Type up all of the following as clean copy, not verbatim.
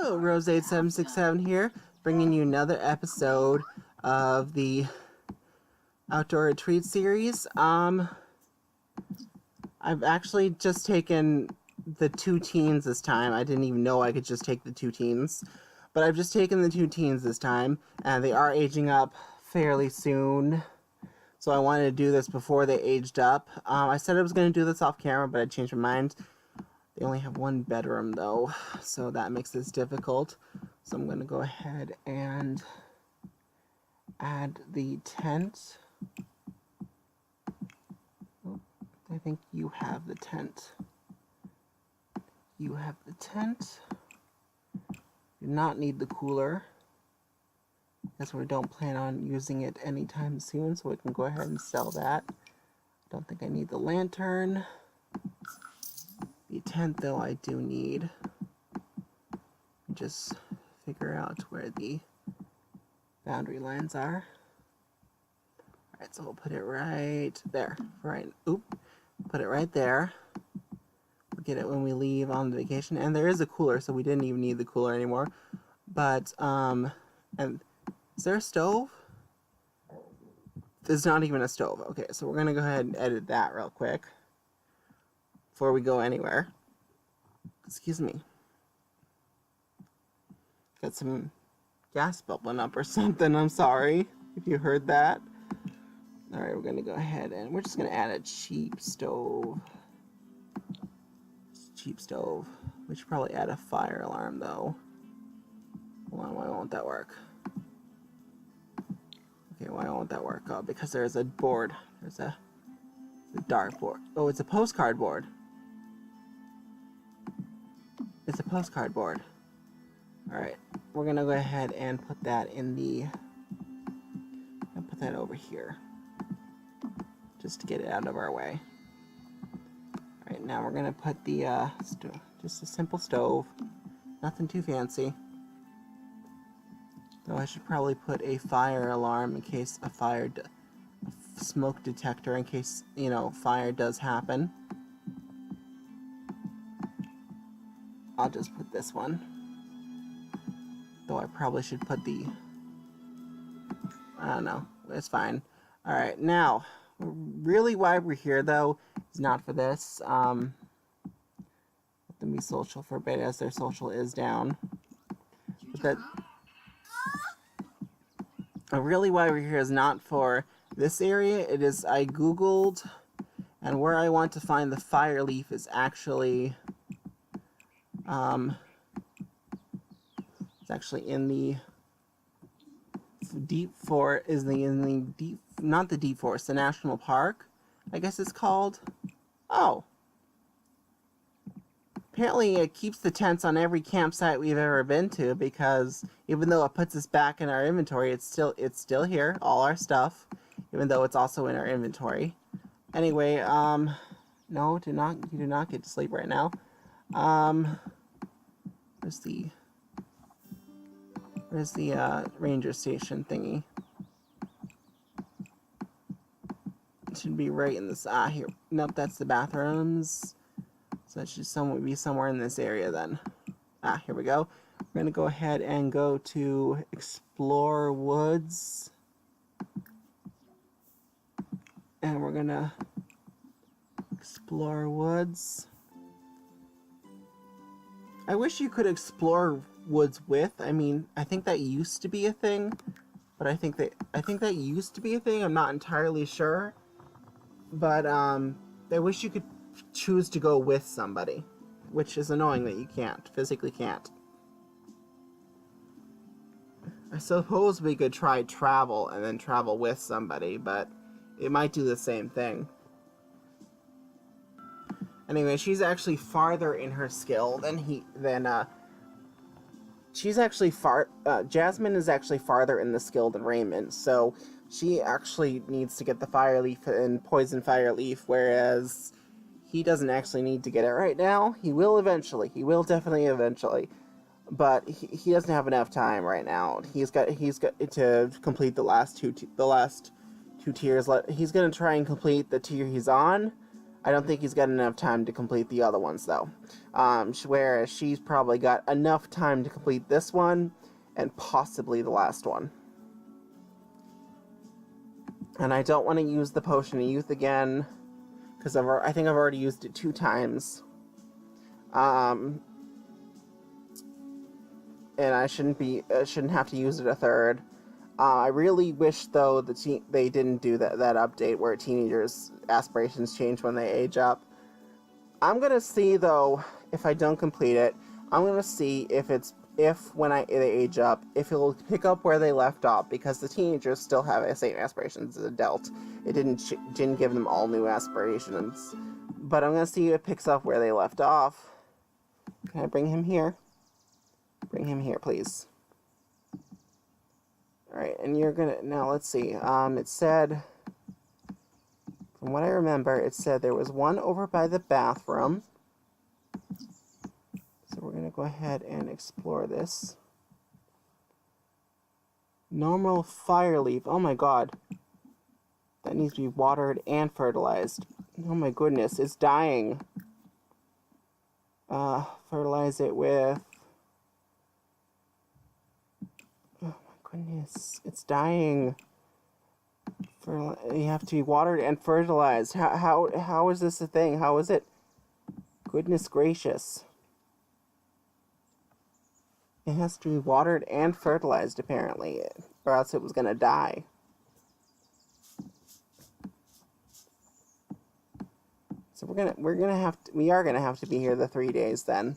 Hello, Rose8767 here, bringing you another episode of the Outdoor Retreat series. I've actually just taken the 2 teens this time. I didn't even know I could just take the 2 teens, but I've just taken the 2 teens this time, and they are aging up fairly soon. So I wanted to do this before they aged up. I said I was going to do this off camera, but I changed my mind. They only have 1 bedroom though, so that makes this difficult. So I'm going to go ahead and add the tent. Oh, I think you have the tent. You have the tent. Do not need the cooler, because we don't plan on using it anytime soon, so we can go ahead and sell that. Don't think I need the lantern. The tent, though, I do need. Just figure out where the boundary lines are. Alright, so we'll put it right there. Put it right there. We'll get it when we leave on the vacation. And there is a cooler, so we didn't even need the cooler anymore. But, and is there a stove? There's not even a stove. Okay, so we're going to go ahead and edit that real quick before we go anywhere. Excuse me. Got some gas bubbling up or something. I'm sorry if you heard that. Alright, we're going to go ahead and we're just going to add a cheap stove. Cheap stove. We should probably add a fire alarm though. Hold on, why won't that work? Okay, why won't that work? Oh, because there's a board. There's a dartboard. Oh, it's a postcard board. It's a postcard board. Alright, we're gonna go ahead and put that in the... I'll put that over here, just to get it out of our way. Alright, now we're gonna put the just a simple stove. Nothing too fancy. Though I should probably put a fire alarm in case a smoke detector in case, you know, fire does happen. I'll just put this one. Though I probably should put the... I don't know. It's fine. Alright, now, really why we're here, though, is not for this. Let them be social for a bit, as their social is down. But that... really why we're here is not for this area. It is, I googled, and where I want to find the fire leaf is actually... it's actually in the deep forest, not the deep forest, the national park, I guess it's called. Oh. Apparently it keeps the tents on every campsite we've ever been to, because even though it puts us back in our inventory, it's still here, all our stuff, even though it's also in our inventory. Anyway, no, you do not get to sleep right now. Where's the ranger station thingy? It should be right in this, here. Nope, that's the bathrooms. So that should be somewhere in this area then. Here we go. We're gonna go ahead and go to Explore Woods. And we're gonna explore woods. I wish you could explore woods with. I mean, I think that used to be a thing, but I think that used to be a thing. I'm not entirely sure, but I wish you could choose to go with somebody, which is annoying that you physically can't. I suppose we could try travel and then travel with somebody, but it might do the same thing. Anyway, she's actually farther in her skill Jazmine is actually farther in the skill than Raymond, so she actually needs to get the fire leaf and poison fire leaf, whereas he doesn't actually need to get it right now. He will eventually. He will definitely eventually, but he doesn't have enough time right now. He's got to complete the last two tiers. He's gonna try and complete the tier he's on. I don't think he's got enough time to complete the other ones, though. Whereas she's probably got enough time to complete this one and possibly the last one. And I don't want to use the Potion of Youth again, because I think I've already used it 2 times. And I shouldn't have to use it a third. I really wish, though, they didn't do that update where teenagers' aspirations change when they age up. I'm gonna see, though, if I don't complete it, I'm gonna see if when they age up, if it'll pick up where they left off, because the teenagers still have the same aspirations as adult. It didn't give them all new aspirations. But I'm gonna see if it picks up where they left off. Can I bring him here? Bring him here, please. Alright, and you're gonna... Now, let's see. It said... From what I remember, it said there was one over by the bathroom. So we're gonna go ahead and explore this. Normal fire leaf. Oh my god. That needs to be watered and fertilized. Oh my goodness, it's dying. Fertilize it with... Oh my goodness, it's dying. You have to be watered and fertilized. How is this a thing? How is it? Goodness gracious. It has to be watered and fertilized, apparently, or else it was gonna die. So we are gonna have to be here the 3 days then.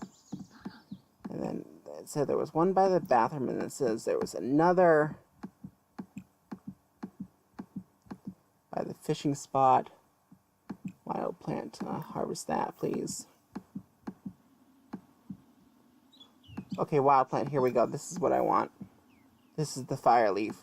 And then it said there was one by the bathroom, and it says there was another by the fishing spot. Wild plant, harvest that, please. Okay, wild plant, here we go. This is what I want. This is the fire leaf.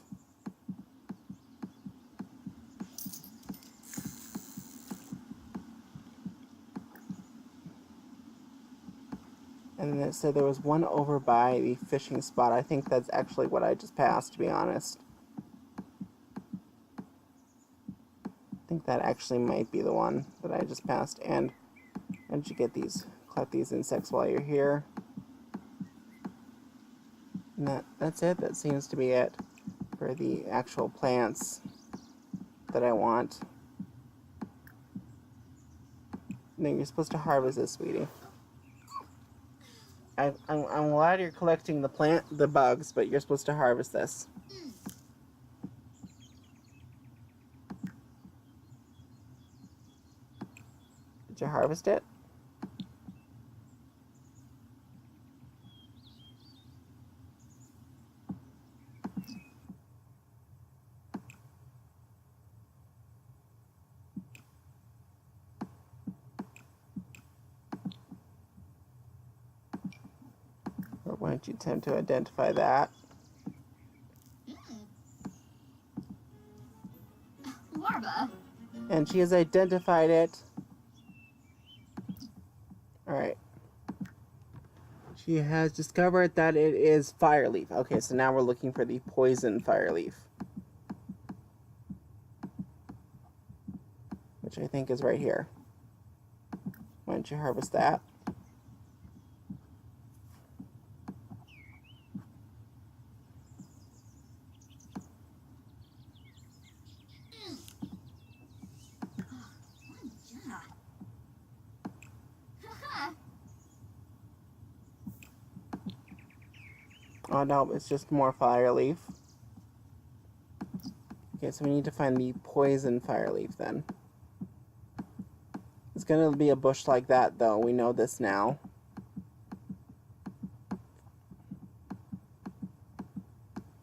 And then it said there was one over by the fishing spot. I think that's actually what I just passed, to be honest. I think that actually might be the one that I just passed. And why don't you collect these insects while you're here. And that's it. That seems to be it for the actual plants that I want. No, you're supposed to harvest this, sweetie. I'm glad you're collecting the bugs, but you're supposed to harvest this. Did you harvest it? Or why don't you attempt to identify that? Larva. And she has identified it. Alright. She has discovered that it is fire leaf. Okay, so now we're looking for the poison fire leaf, which I think is right here. Why don't you harvest that? Oh no, it's just more fire leaf. Okay, so we need to find the poison fire leaf then. It's gonna be a bush like that though, we know this now.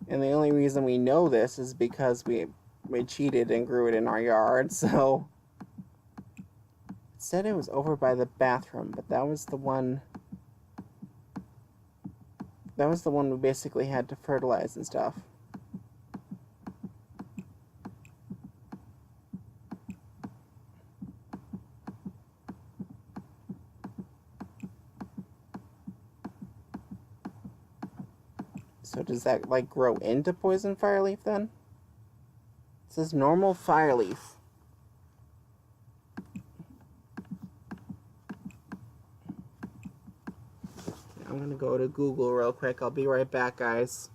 And the only reason we know this is because we cheated and grew it in our yard, so... It said it was over by the bathroom, but that was the one... That was the one we basically had to fertilize and stuff. So does that, like, grow into poison fireleaf then? It says normal fireleaf. to Google real quick. I'll be right back, guys.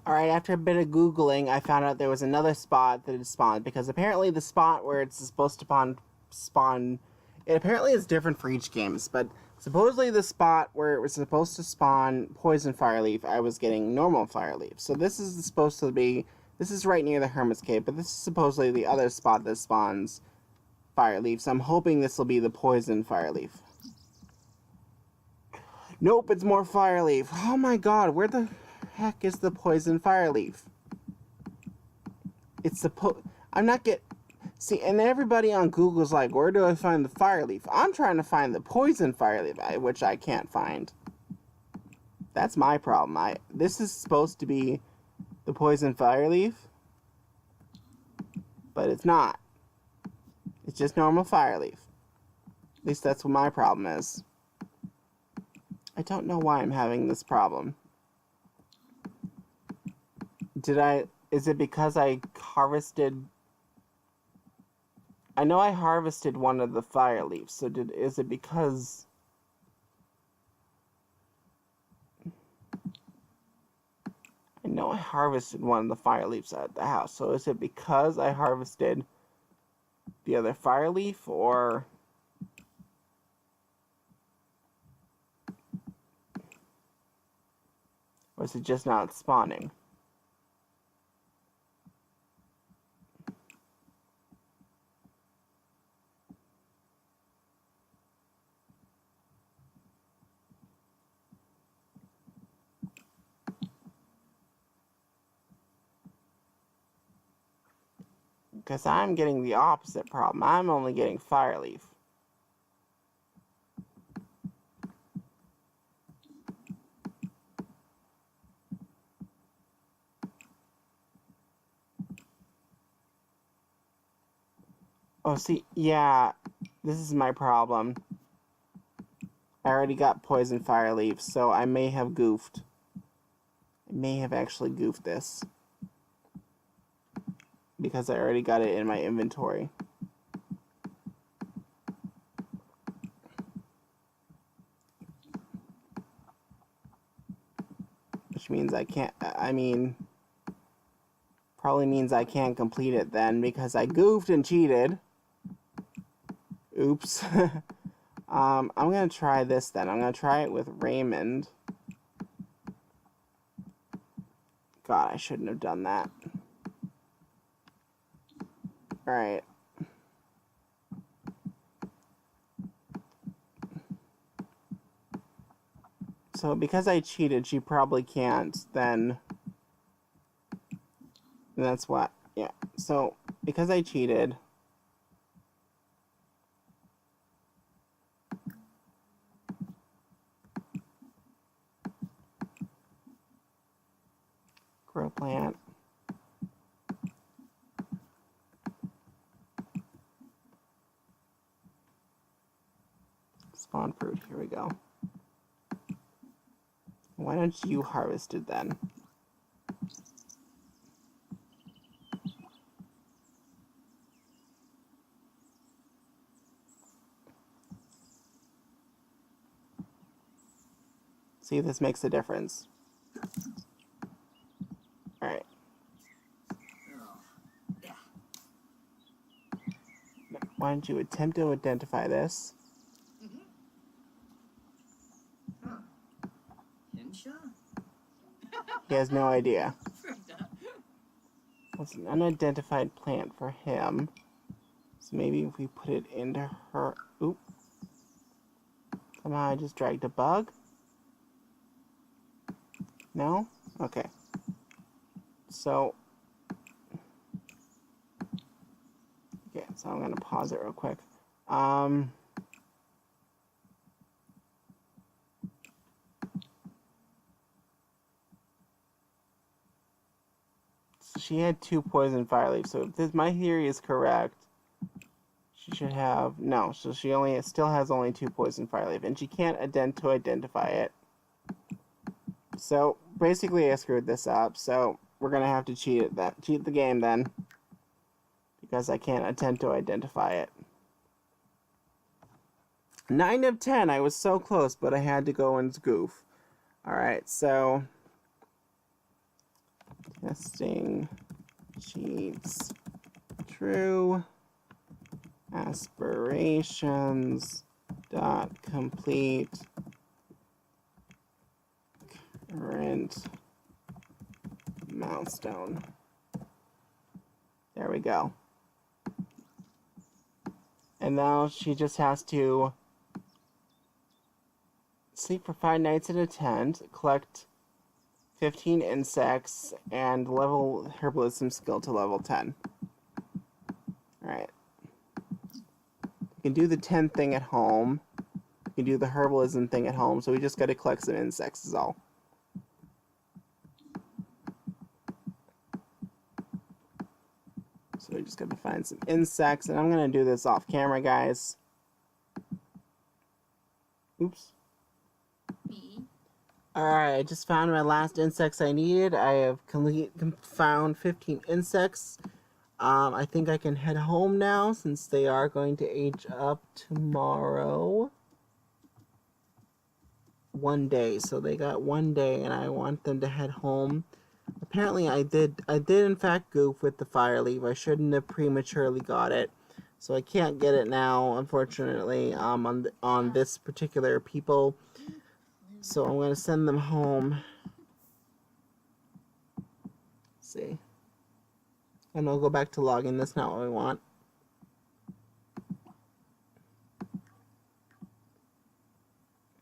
Alright, after a bit of Googling, I found out there was another spot that had spawned, because apparently the spot where it's supposed to spawn, it apparently is different for each game, but supposedly the spot where it was supposed to spawn poison fireleaf, I was getting normal fireleaf. So this is supposed to be, this is right near the Hermit's Cave, but this is supposedly the other spot that spawns fireleaf, so I'm hoping this will be the poison fireleaf. Nope, it's more fireleaf. Oh my god, where the heck is the poison fireleaf? It's I'm not see, and everybody on Google's like, where do I find the fireleaf? I'm trying to find the poison fireleaf, which I can't find. That's my problem. This is supposed to be the poison fireleaf, but it's not. It's just normal fireleaf. At least that's what my problem is. I don't know why I'm having this problem. Is it because I harvested... I know I harvested one of the fire leaves, so is it because... I know I harvested one of the fire leaves at the house, so is it because I harvested the other fire leaf, or... Or is it just not spawning? Because I'm getting the opposite problem. I'm only getting fireleaf. Oh, see, yeah, this is my problem. I already got poison fireleaf, so I may have goofed. I may have actually goofed this. Because I already got it in my inventory. Which means I can't, probably means I can't complete it then, because I goofed and cheated. Oops. I'm gonna try this then. I'm gonna try it with Raymond. God, I shouldn't have done that. Alright. So because I cheated, she probably can't then. And that's what, yeah. So because I cheated, grow plant. Spawn fruit, here we go. Why don't you harvest it then? See if this makes a difference. Alright. Why don't you attempt to identify this? He has no idea. It's an unidentified plant for him. So maybe if we put it into her... Oop. Somehow I just dragged a bug? No? Okay. So... Okay, so I'm going to pause it real quick. She had 2 poison fire leaves, so if my theory is correct, she should have... No, so she still has only 2 poison fire leaf, and she can't identify it. So, basically I screwed this up, so we're gonna have to cheat the game then. Because I can't attempt to identify it. 9 of 10. I was so close, but I had to go into goof. Alright, so testing sheets true. Aspirations dot complete current milestone. There we go. And now she just has to sleep for 5 nights at a tent, collect 15 insects, and level herbalism skill to level 10. Alright. You can do the 10 thing at home. You can do the herbalism thing at home, so we just gotta collect some insects is all. So we just gotta find some insects, and I'm gonna do this off camera, guys. Oops. Alright, I just found my last insects I needed. I have found 15 insects. I think I can head home now since they are going to age up tomorrow. 1 day, so they got 1 day, and I want them to head home. Apparently, I did in fact goof with the fire leaf. I shouldn't have prematurely got it, so I can't get it now, unfortunately. On this particular people. So I'm going to send them home. Let's see. And I'll go back to logging. That's not what we want.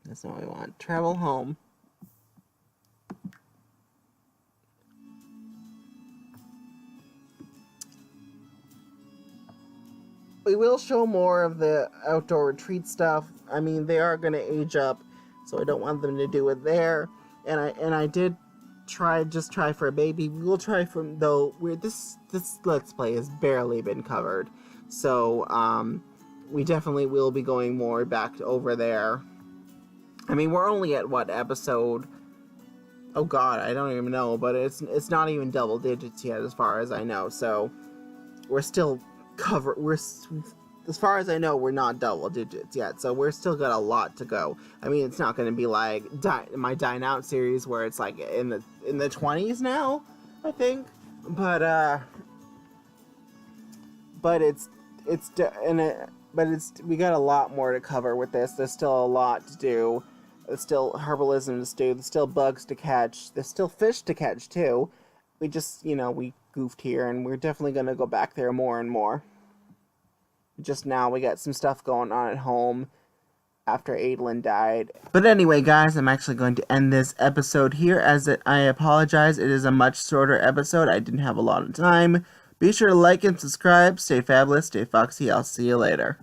That's not what we want. Travel home. We will show more of the outdoor retreat stuff. I mean, they are going to age up, so I don't want them to do it there. And I did try for a baby. We will try from though. This Let's Play has barely been covered, so we definitely will be going more back over there. I mean, we're only at what episode? Oh God, I don't even know. But it's not even double digits yet, as far as I know. So we're still as far as I know, we're not double digits yet, so we're still got a lot to go. I mean, it's not going to be like my Dine Out series where it's like in the 20s now, I think. But we got a lot more to cover with this. There's still a lot to do. There's still herbalism to do. There's still bugs to catch. There's still fish to catch too. We just, we goofed here, and we're definitely going to go back there more and more. Just now, we got some stuff going on at home after Adlin died. But anyway, guys, I'm actually going to end this episode here, I apologize. It is a much shorter episode. I didn't have a lot of time. Be sure to like and subscribe. Stay fabulous, stay foxy. I'll see you later.